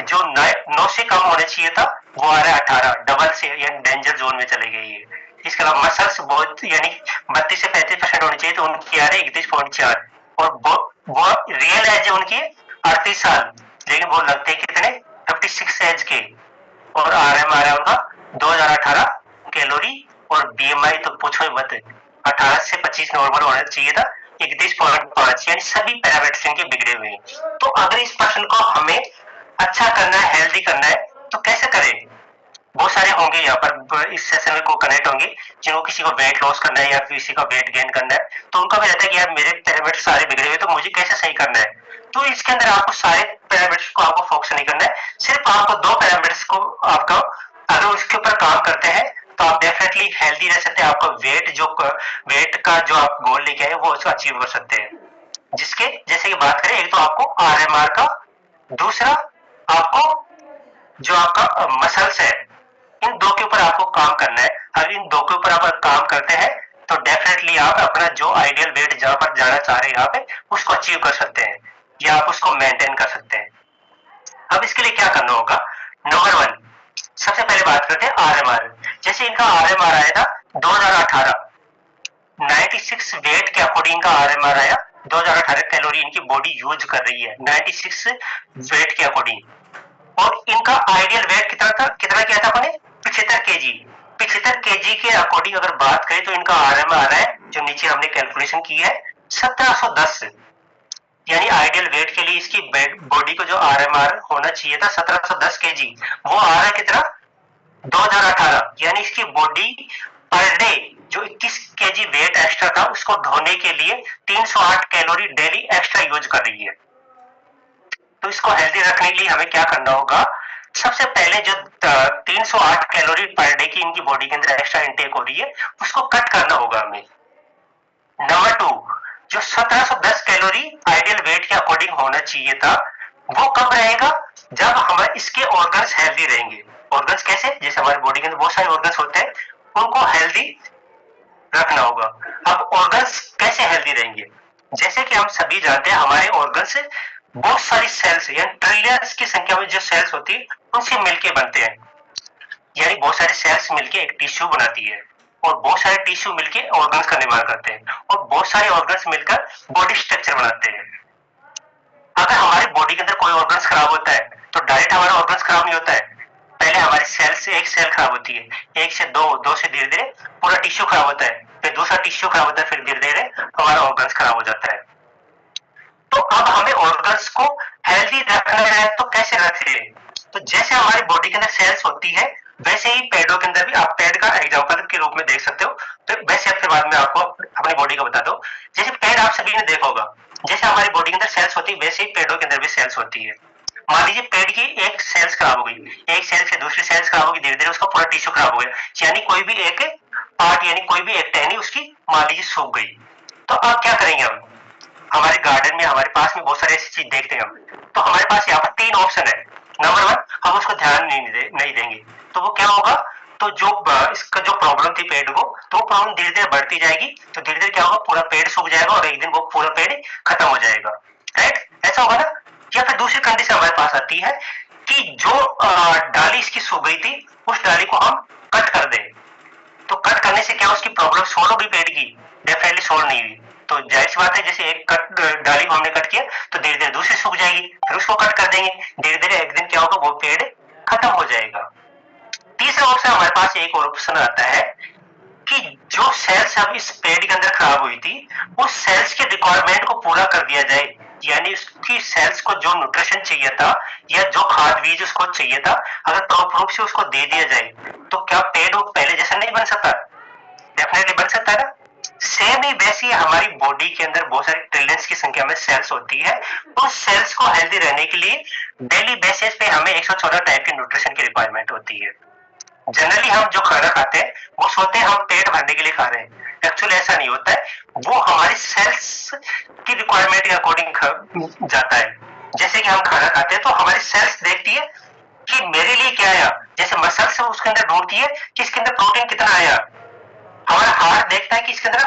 जो 9 से कम होना चाहिए था वो आ रहा है 18, डबल से, यानी डेंजर जोन में चले गई है। इसके अलावा मसल्स बहुत यानी 32 से 35% होनी चाहिए तो उनकी आ रही है 31.4, और वो रियल एज है उनकी 38 साल, लेकिन वो लगते हैं कितने 56 एज के, और आरएम आ रहा है उनका 2018 कैलोरी, और बीएमआई तो पूछो ही मत, 18 से 25 नॉर्मल होना चाहिए था, 31.5, यानी सभी पैरामीटर्स इनके बिगड़े हुए हैं। तो अगर इस पर्सन को हमें अच्छा करना है, हेल्दी करना है, तो कैसे करें? बहुत सारे होंगे यहाँ पर इस सेशन में को कनेक्ट होंगे जिनको किसी को वेट लॉस करना है या किसी का वेट गेन करना है, तो उनका भी रहता है कि यार मेरे पैरामीटर सारे बिगड़े हुए तो मुझे कैसे सही करना है। तो इसके अंदर आपको सारे पैरामीटर्स को आपको फोकस नहीं करना है, सिर्फ आपको 2 पैरामीटर्स को आपका अगर उसके ऊपर काम करते हैं तो आप डेफिनेटली हेल्दी रह सकते हैं। आपका वेट का जो आप गोल लेके आए वो उसको अचीव कर सकते हैं। जिसके जैसे कि बात करें, एक तो आपको आरएमआर का, दूसरा आपको जो आपका मसल्स है, इन 2 के ऊपर आपको काम करना है। अगर इन 2 के ऊपर आप काम करते हैं तो डेफिनेटली आप अपना जो आइडियल वेट जहां पर जाना चाह रहे हैं यहाँ पे उसको अचीव कर सकते हैं या आप उसको मेंटेन कर सकते हैं। अब इसके लिए क्या करना होगा? नंबर 1, सबसे पहले बात करते हैं आरएमआर। जैसे इनका आरएमआर आया था 2018, 96 वेट के अकॉर्डिंग का आरएमआर आया, 2018 कैलोरी इनकी बॉडी यूज कर रही है 96 वेट के अकॉर्डिंग, और इनका आइडियल वेट कितना था, कितना किया था अपने 75 केजी। 75 केजी के अकॉर्डिंग अगर बात करें तो इनका आरएमआर है जो नीचे हमने कैलकुलेशन की है 1710, यानी आइडियल आइडियल वेट के लिए इसकी बॉडी को जो आरएमआर होना चाहिए था 1710 केजी, वो आ रहा है कितना 2018, यानी इसकी बॉडी पर डे जो 21 केजी वेट एक्स्ट्रा था उसको ढोने के लिए 308 कैलोरी डेली एक्स्ट्रा यूज कर रही है। तो इसको हेल्दी रखने के लिए हमें क्या करना होगा, सबसे पहले जो 308 कैलोरी पर डे की इनकी बॉडी के अंदर एक्स्ट्रा इंटेक हो रही है उसको कट करना होगा हमें। नंबर 2, जो 1710 कैलोरी आइडियल वेट के अकॉर्डिंग होना चाहिए था वो कब रहेगा, जब हमारे इसके ऑर्गन्स हेल्दी रहेंगे। ऑर्गन्स कैसे, जैसे हमारी बॉडी के अंदर बहुत सारे ऑर्गन्स होते हैं, उनको हेल्दी रखना होगा। अब ऑर्गन्स कैसे हेल्दी रहेंगे, जैसे कि हम सभी जानते हैं हमारे ऑर्गन्स बहुत सारी सेल्स यानी ट्रिलियंस की संख्या में जो सेल्स होती है उनसे मिलके बनते हैं, यानी बहुत सारे सेल्स मिलके एक टिश्यू बनाती है और बहुत सारे टिश्यू मिलके ऑर्गन्स का निर्माण करते हैं और बहुत सारे ऑर्गन्स मिलकर बॉडी स्ट्रक्चर बनाते हैं। अगर हमारी बॉडी के अंदर कोई ऑर्गन्स खराब होता है तो डायरेक्ट हमारा ऑर्गन्स खराब नहीं होता है, पहले हमारी सेल से एक सेल खराब होती है, एक से दो से धीरे धीरे पूरा टिश्यू खराब होता है, फिर दूसरा टिश्यू खराब होता है, फिर धीरे धीरे हमारा ऑर्गन्स खराब हो जाता है। तो अब हमें ऑर्गन्स को हेल्दी रखना है तो कैसे रखें, तो जैसे हमारी बॉडी के अंदर सेल्स होती है वैसे ही पेड़ों के अंदर भी, आप पेड़ का एग्जांपल के रूप में देख सकते हो, तो वैसे फिर बाद में आपको अपनी बॉडी का बता दो। जैसे पेड़ आप सभी ने देखा होगा, जैसे हमारी बॉडी के अंदर सेल्स होती है वैसे ही पेड़ों के अंदर भी सेल्स होती है। मान लीजिए पेड़ की एक सेल्स खराब हो गई, एक सेल से दूसरी सेल्स खराब होगी, धीरे धीरे उसका पूरा टिश्यू खराब हो गया, यानी कोई भी एक पार्ट यानी कोई भी एक टहनी उसकी मान लीजिए सूख गई। तो अब क्या करेंगे हम, हमारे गार्डन में हमारे पास में बहुत सारी ऐसी चीज देखते हैं हम, तो हमारे पास यहाँ पर 3 ऑप्शन है। नंबर 1, हम उसको ध्यान नहीं देंगे तो वो क्या होगा, तो जो इसका जो प्रॉब्लम थी पेड़ को, तो वो प्रॉब्लम धीरे धीरे बढ़ती जाएगी, तो धीरे धीरे क्या होगा, पूरा पेड़ सूख जाएगा और एक दिन वो पूरा पेड़ खत्म हो जाएगा। राइट, ऐसा होगा ना। या फिर दूसरी कंडीशन हमारे पास आती है कि जो डाली इसकी सूख गई थी उस डाली को हम कट कर दें, तो कट करने से क्या उसकी प्रॉब्लम सोल्व होगी पेड़ की, डेफिनेटली सोल्व नहीं हुई। तो जाहिर सी बात है, जैसे एक डाली को हमने कट किया तो धीरे धीरे दूसरी सूख जाएगी, फिर उसको कट कर देंगे, धीरे धीरे एक दिन क्या होगा, वो पेड़ खत्म हो जाएगा। तीसरा ऑप्शन हमारे पास एक और ऑप्शन आता है कि जो सेल्स अब इस पेड़ के अंदर खराब हुई थी उस सेल्स के रिक्वायरमेंट को पूरा कर दिया जाए, यानी उसकी सेल्स को जो न्यूट्रिशन चाहिए था या जो खाद बीज उसको चाहिए था, अगर प्रॉपर रूप से उसको दे दिया जाए तो क्या पेड़ वो पहले जैसा नहीं बन सकता, डेफिनेटली बन सकता है ना। सेम ही वैसी हमारी बॉडी के अंदर बहुत सारी ट्रिलियंस की संख्या में सेल्स होती है, तो सेल्स को हेल्दी रहने के लिए डेली बेसिस पे हमें 114 टाइप के न्यूट्रिशन की रिक्वायरमेंट होती है। जनरली हम जो खाना खाते हैं वो सोचते हैं हम पेट भरने के लिए खा रहे हैं, एक्चुअली ऐसा नहीं होता है, वो हमारी सेल्स की रिक्वायरमेंट के अकॉर्डिंग जाता है। जैसे कि हम खाना खाते हैं तो हमारी सेल्स देखती है कि मेरे लिए क्या आया, जैसे मसल्स उसके अंदर ढूंढती है कि इसके अंदर प्रोटीन कितना आया, हमारा हार्ट देखता है कि इसके अंदर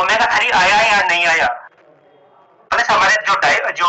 ओमेगा 3 आया या नहीं आया, प्लस हमारे जो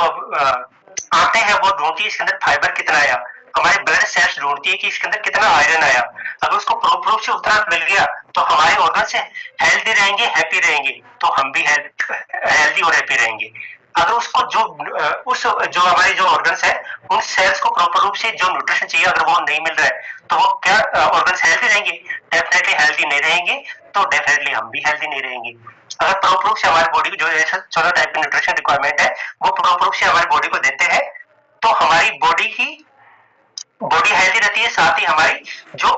आंतें हैं वो ढूंढती है इसके अंदर फाइबर कितना आया, हमारे ब्लड सेल्स ढूंढती है कि इसके अंदर कितना आयरन आया। अगर उसको प्रॉपर रूप से उतना मिल गया तो हमारे ऑर्गन से हेल्दी रहेंगे, हैप्पी रहेंगे, तो हम भी हेल्दी और हैप्पी रहेंगे। अगर उसको जो हमारे जो ऑर्गन्स है उन सेल्स को प्रॉपर रूप से जो न्यूट्रिशन चाहिए अगर वो नहीं मिल रहा है तो वो क्या ऑर्गन्स हेल्दी रहेंगे, डेफिनेटली हेल्दी नहीं रहेंगे, तो डेफिनेटली हम भी हेल्दी नहीं रहेंगे। अगर प्रॉपर रूप से हमारी बॉडी को जो 14 टाइप की न्यूट्रिशन रिक्वायरमेंट है वो प्रॉपर रूप से हमारी बॉडी को देते हैं तो हमारी बॉडी हेल्दी रहती है, साथ ही हमारी जो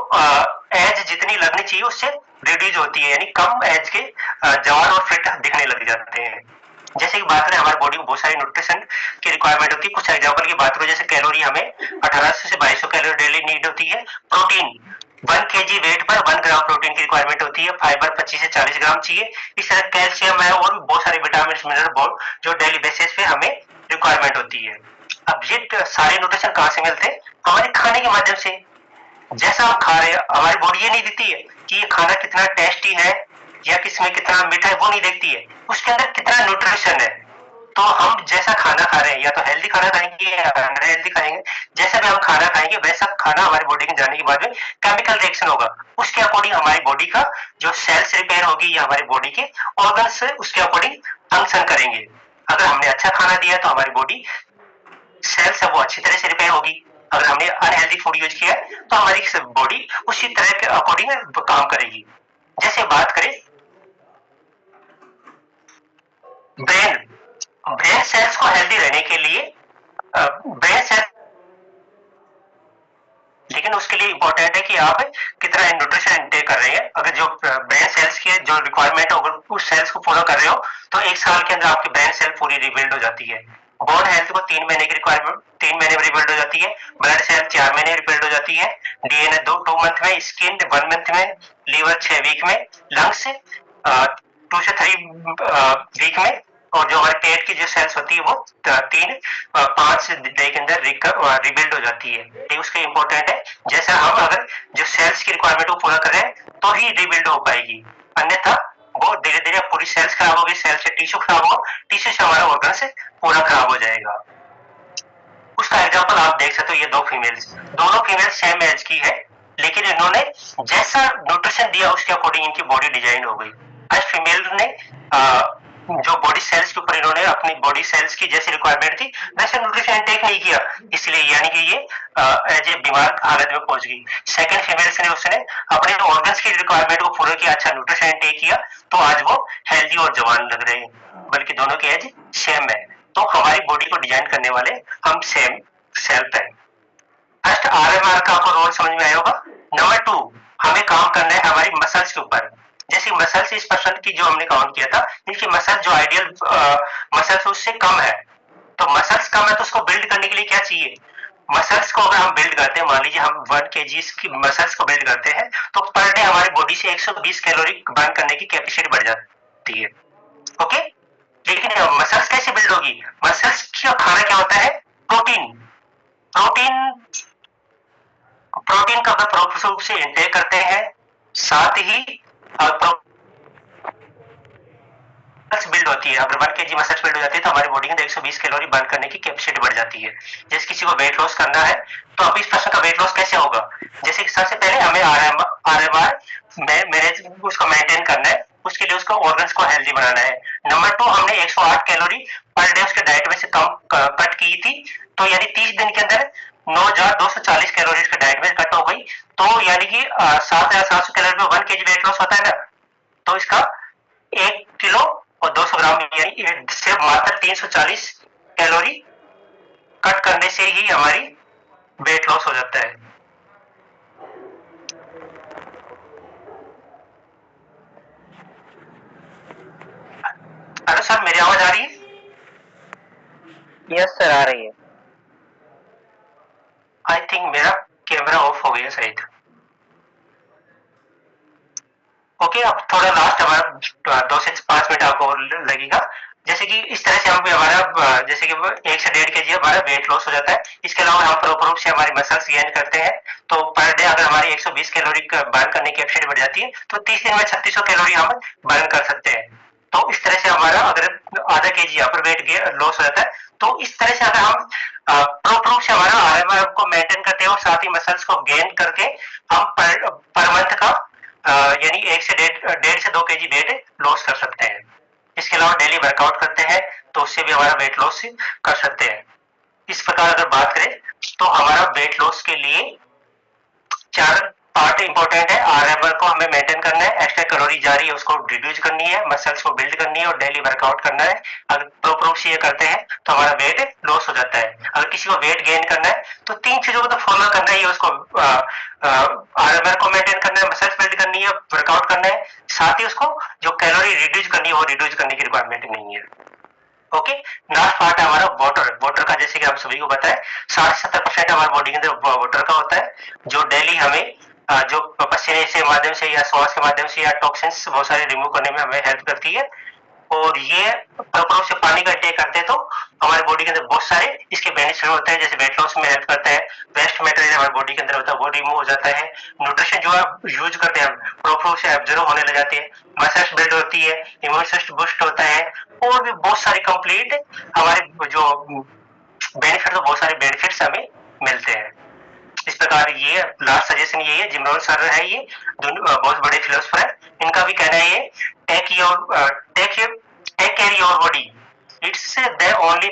एज जितनी लगनी चाहिए उससे रिड्यूस होती है, यानी कम एज के जवान और फिट दिखने लग जाते हैं। जैसे कि बात करें हमारी बॉडी को बहुत सारी न्यूट्रिशन की रिक्वायरमेंट होती है, कुछ एग्जांपल की बात करो, जैसे कैलोरी हमें 1800 से 2200 कैलोरी डेली नीड होती है। प्रोटीन 1 kg वेट पर 1 ग्राम प्रोटीन की रिक्वायरमेंट होती है। फाइबर 25 से 40 ग्राम चाहिए। इस तरह कैल्शियम है और भी बहुत सारे विटामिन मिनरल जो डेली बेसिस पे हमें रिक्वायरमेंट होती है। अब ये सारे न्यूट्रिशन कहाँ से मिलते हैं, हमारे खाने के माध्यम से। जैसा हम खा रहे हैं हमारी बॉडी ये नहीं दिखती है कि ये खाना कितना टेस्टी है या किसमें कितना मीठा है, वो नहीं देखती है, उसके अंदर कितना न्यूट्रिशन है। तो हम जैसा खाना खा रहे हैं या तो हेल्दी खाना खाएंगे या अनहेल्दी खाएंगे, जैसा भी हम खाना खाएंगे वैसा खाना हमारी बॉडी में जाने के बाद में केमिकल रिएक्शन होगा, उसके अकॉर्डिंग हमारी बॉडी का जो सेल्स रिपेयर होगी या हमारी बॉडी के ऑर्गन्स उसके अकॉर्डिंग फंक्शन करेंगे। अगर हमने अच्छा खाना दिया तो हमारी बॉडी सेल्स है वो अच्छी तरह से रिपेयर होगी। अगर हमने अनहेल्दी फूड यूज किया तो हमारी बॉडी उसी तरह के अकॉर्डिंग काम करेगी। जैसे बात करें ब्रेन, ब्रेन सेल्स को हेल्दी रहने के लिए ब्रेन सेल, लेकिन उसके लिए इंपॉर्टेंट है कि आप कितना न्यूट्रिशन इंटेक कर रहे हैं। अगर जो ब्रेन सेल्स की जो रिक्वायरमेंट है अगर उस सेल्स को पूरा कर रहे हो तो 1 साल के अंदर आपकी ब्रेन सेल पूरी रिबिल्ड हो जाती है। बोन हेल्थ को 3 महीने की रिक्वायरमेंट 3 महीने में रिबिल्ड हो जाती है। ब्लड सेल 4 महीने रिबिल्ड हो जाती है। डीएनए 2 मंथ में, स्किन 1 मंथ में, लीवर 6 वीक में, लंग्स 2 से 3 वीक में, और जो हमारे पेट की जो सेल्स होती है वो 3-5 डे के अंदर रिबिल्ड हो जाती है। ये उसके इम्पोर्टेंट है। जैसा हम अगर जो सेल्स की रिक्वायरमेंट को पूरा करें तो ही रिबिल्ड हो पाएगी, अन्यथा वो धीरे धीरे पूरी सेल्स खराब होगी, सेल से टिश्यू खराब होगा, टिश्यू से हमारा ऑर्गन से पूरा खराब हो जाएगा। उसका एग्जाम्पल आप देख सकते हो, ये 2 फीमेल्स, दोनों फीमेल सेम एज की है, लेकिन इन्होंने जैसा न्यूट्रिशन दिया उसके अकॉर्डिंग इनकी बॉडी डिजाइन हो गई। आज फीमेल ने जो बॉडी सेल्स के ऊपर इन्होंने अपनी बॉडी सेल्स की जैसी रिक्वायरमेंट थी वैसे न्यूट्रिशन इंटेक नहीं किया, इसलिए यानी कि ये एज ए बीमार हालत में पहुंच गई। सेकंड फीमेल्स ने उसने अपने ऑर्गन्स की रिक्वायरमेंट को पूरा किया, अच्छा न्यूट्रिशन इंटेक किया, तो आज वो हेल्दी और जवान लग रहे हैं, बल्कि दोनों की एज सेम है। तो हमारी बॉडी को डिजाइन करने वाले हम सेम सेल्फ है। फर्स्ट आरएमआर का आपको रोल समझ में आया होगा। नंबर 2, हमें काम करना है हमारी मसल्स के ऊपर। जैसे मसल्स इस पर्सन की जो हमने काउंट किया था, इनकी मसल जो आइडियल मसल्स उससे कम है, तो मसल्स कम है तो उसको बिल्ड करने के लिए क्या चाहिए? मसल्स को अगर हम बिल्ड करते हैं, मान लीजिए हम 1 kg की मसल्स को बिल्ड करते हैं, तो पर डे हमारी बॉडी से 120 कैलोरी बर्न करने की कैपेसिटी बढ़ जाती है। ओके, लेकिन मसल्स कैसे बिल्ड होगी? मसल्स का खाना क्या होता है? प्रोटीन। प्रोटीन का हम प्रॉपर रूप से इंटेक करते हैं, साथ ही बिल्ड होती है। अगर 1 kg मसल्स बिल्ड हो जाती है तो हमारी बॉडी के अंदर 120 कैलोरी बर्न करने की कैपेसिटी बढ़ जाती है। जैसे किसी को वेट लॉस करना है तो अभी इस पर्सन का वेट लॉस कैसे होगा? जैसे कि सबसे पहले हमें आरएमआर मैनेज उसको मेंटेन करना है, उसके लिए उसको ऑर्गन्स को हेल्दी बनाना है। नंबर 2, हमने 108 कैलोरी पर डे उसके डाइट में से कम कट की थी, तो यानी 30 दिन के अंदर 9240 कैलोरी उसके डाइट में कट हो गई, तो यानी कि 7700 कैलोरी में 1 kg वेट लॉस होता है ना, तो इसका 1 किलो और 200 ग्राम यानी सिर्फ मात्र 340 कैलोरी कट करने से ही हमारी वेट लॉस हो जाता है। हेलो सर, मेरी आवाज आ रही है? यस सर, आ रही है। आई थिंक मेरा कैमरा ऑफ हो गया शायद। ओके, अब थोड़ा लास्ट हमारा 2 से 5 मिनट आपको लगेगा। जैसे कि इस तरह से हम हमारा जैसे कि 1 से 1.5 kg हमारा वेट लॉस हो जाता है। इसके अलावा हम प्रॉपर रूप से हमारी मसल्स गेन करते हैं, तो पर डे अगर हमारी 120 कैलोरी बर्न करने की कैपेसिटी बढ़ जाती है तो 30 दिन में 3600 कैलोरी हम बर्न कर सकते हैं। तो इस तरह से हमारा अगर आधा kg यहाँ पर वेट लॉस हो जाता है, तो इस तरह से अगर हम प्रॉपर रूप से हमारा आरएमआर को मेंटेन करते हैं और साथ ही मसल्स को गेन करके हम पर मंथ का यानी 1 से 1.5 से 2 kg वेट लॉस कर सकते हैं। इसके अलावा डेली वर्कआउट करते हैं तो उससे भी हमारा वेट लॉस कर सकते हैं। इस प्रकार अगर बात करें तो हमारा वेट लॉस के लिए 4 पार्ट इंपॉर्टेंट है। आरएमआर को हमें मेंटेन करना है, एक्स्ट्रा कैलोरी जा रही है उसको रिड्यूस करनी है, मसल्स को बिल्ड करनी है और डेली वर्कआउट करना है। अगर प्रॉपर रूप से ये करते हैं तो हमारा वेट लॉस हो जाता है। अगर किसी को वेट गेन करना है तो 3 चीजों को तो फॉलो करना ही है, उसको आरएमआर को मेंटेन करना है, मसल्स बिल्ड करनी है, वर्कआउट करना है, साथ ही उसको जो कैलोरी रिड्यूस करनी है वो रिड्यूस करने की रिक्वायरमेंट नहीं है। ओके, लास्ट पार्ट है हमारा वाटर का। जैसे कि आप सभी को पता है 60-70% हमारे बॉडी के अंदर वाटर का होता है, जो डेली हमें जो पसीने से माध्यम से या श्वास के माध्यम से या टॉक्सिन्स बहुत सारे रिमूव करने में हमें हेल्प करती है। और ये प्रॉपर रूप से पानी का इंटेक करते हैं तो हमारे बॉडी के अंदर बहुत सारे इसके बेनिफिट होते हैं। जैसे वेट लॉस में हेल्प करता है, वेस्ट मटेरियल हमारे बॉडी के अंदर होता है वो रिमूव हो जाता है, न्यूट्रिशन जो आप यूज करते हैं प्रॉपर रूप से एब्जॉर्ब होने लग जाती है, मसल्स बिल्ड होती है, इम्यून सिस्टम बूस्ट होता है, और भी बहुत सारे कंप्लीट हमारे जो बेनिफिट, तो बहुत सारे बेनिफिट्स हमें मिलते हैं। इस प्रकार ये लास्ट सजेशन यही है, जिम रोहन सर है, ये बहुत बड़े फिलोसफर है, इनका भी कहना है ये take care your body, it's the only